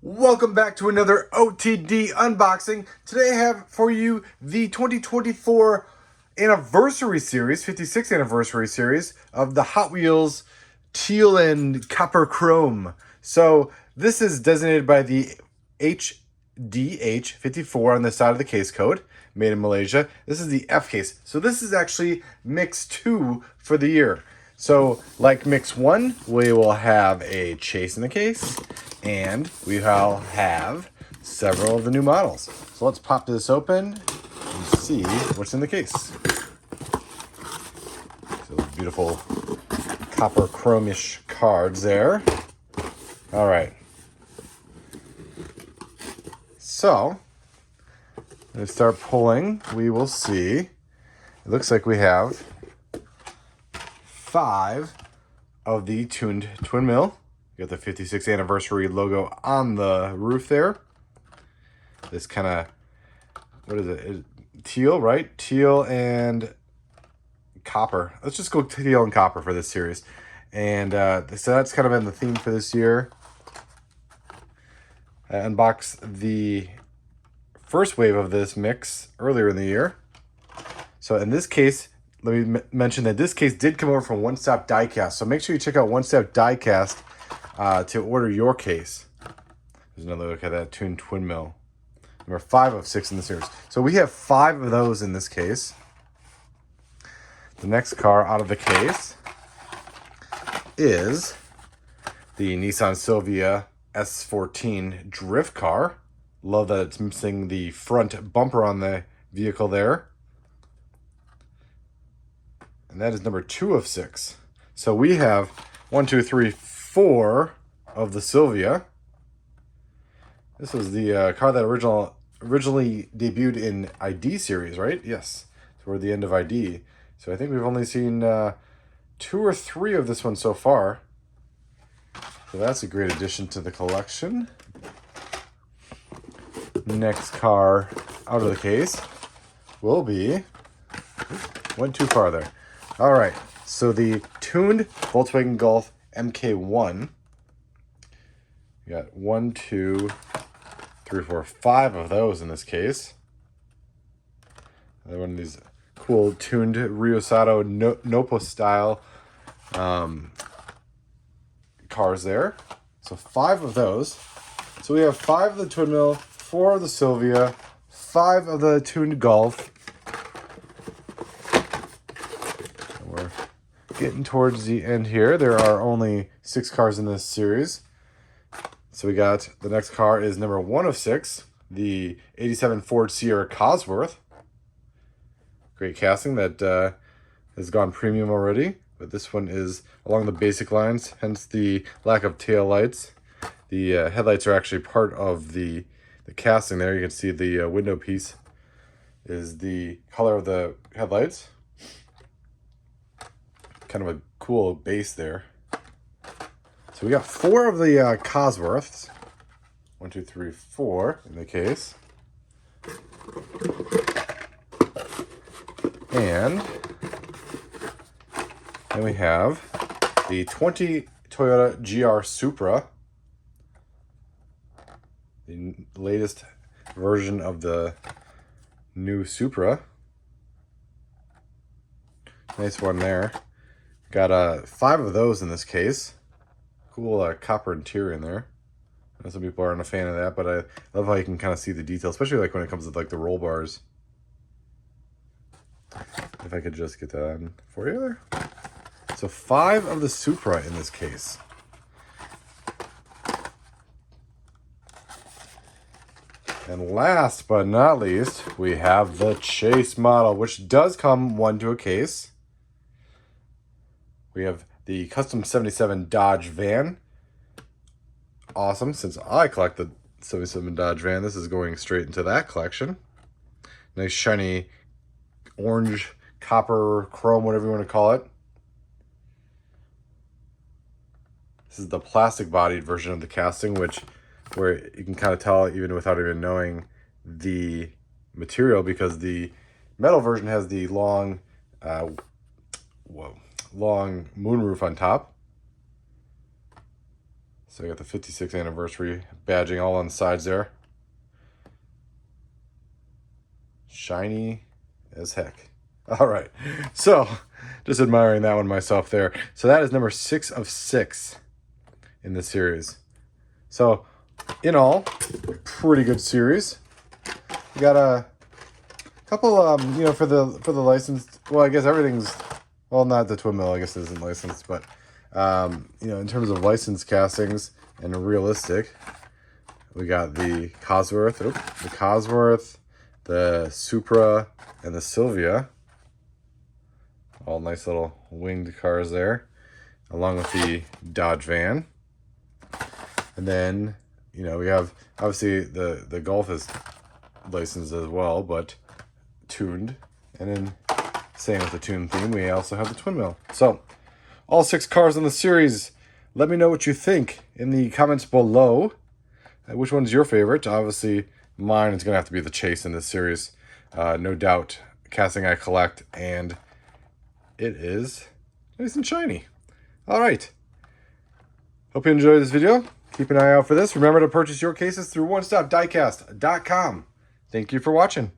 Welcome back to another OTD unboxing. Today I have for you the 2024 Anniversary Series, 56th Anniversary Series of the Hot Wheels Teal and Copper Chrome. So this is designated by the HDH54 on the side of the case code, made in Malaysia. This is the F case. So this is actually Mix 2 for the year. So like Mix 1, we will have a chase in the case, and we will have several of the new models. So let's pop this open and see what's in the case. So beautiful copper chrome-ish cards there. All right. So, let's start pulling. We will see. It looks like we have 5 of the tuned Twinmill. You got the 56th anniversary logo on the roof there. This kind of, what is it? Teal, right? Teal and copper. Let's just go teal and copper for this series. And so that's kind of been the theme for this year. I unboxed the first wave of this mix earlier in the year. So in this case, let me mention that this case did come over from Stop Diecast. So make sure you check out Stop Diecast to order your case. There's another look at that tuned Twinmill. Number 5 of 6 in the series. So we have 5 of those in this case. The next car out of the case is the Nissan Sylvia S14 drift car. Love that it's missing the front bumper on the vehicle there. And that is number 2 of 6. So we have 1, 2, 3, 4 of the Sylvia. This was the car that originally debuted in ID series, right? Yes. So we're at the end of ID. So I think we've only seen 2 or 3 of this one so far. So that's a great addition to the collection. Next car out of the case will be... Went too far there. All right. So the tuned Volkswagen Golf MK1. We got 1, 2, 3, 4, 5 of those in this case. Another one of these cool tuned Riosato Nopo style cars there. So 5 of those. So we have 5 of the Twinmill, 4 of the Sylvia, 5 of the tuned Golf. And we're getting towards the end here. There are only 6 cars in this series. So we got, the next car is number 1 of 6, the 87 Ford Sierra Cosworth. Great casting that has gone premium already, but this one is along the basic lines, hence the lack of tail lights. The headlights are actually part of the casting there. You can see the window piece is the color of the headlights. Kind of a cool base there. So we got 4 of the Cosworths. 1, 2, 3, 4 in the case. And then we have the 20 Toyota GR Supra. The latest version of the new Supra. Nice one there. Got 5 of those in this case. Cool copper interior in there. I know some people aren't a fan of that, but I love how you can kind of see the details, especially like when it comes to like the roll bars. If I could just get that on for you there. So 5 of the Supra in this case. And last but not least, we have the Chase model, which does come one to a case. We have the Custom 77 Dodge van. Awesome. Since I collect the 77 Dodge van, this is going straight into that collection. Nice shiny orange, copper, chrome, whatever you want to call it. This is the plastic bodied version of the casting, where you can kind of tell even without even knowing the material, because the metal version has the long moonroof on top. So I got the 56th anniversary badging all on the sides there. Shiny as heck. All right, so just admiring that one myself there. So that is number 6 of 6 in this series. So in all, pretty good series. We got a couple, you know, for the licensed. Well, I guess everything's, well, not the Twinmill, I guess isn't licensed, but you know, in terms of licensed castings and realistic, we got the Cosworth, the Supra, and the Sylvia. All nice little winged cars there, along with the Dodge van. And then, you know, we have, obviously, the Golf is licensed as well, but tuned. And then, same with the tune theme, we also have the Twinmill. So, all 6 cars in the series. Let me know what you think in the comments below. Which one's your favorite? Obviously, mine is going to have to be the Chase in this series. No doubt, casting I collect, and it is nice and shiny. All right. Hope you enjoyed this video. Keep an eye out for this. Remember to purchase your cases through onestopdiecast.com. Thank you for watching.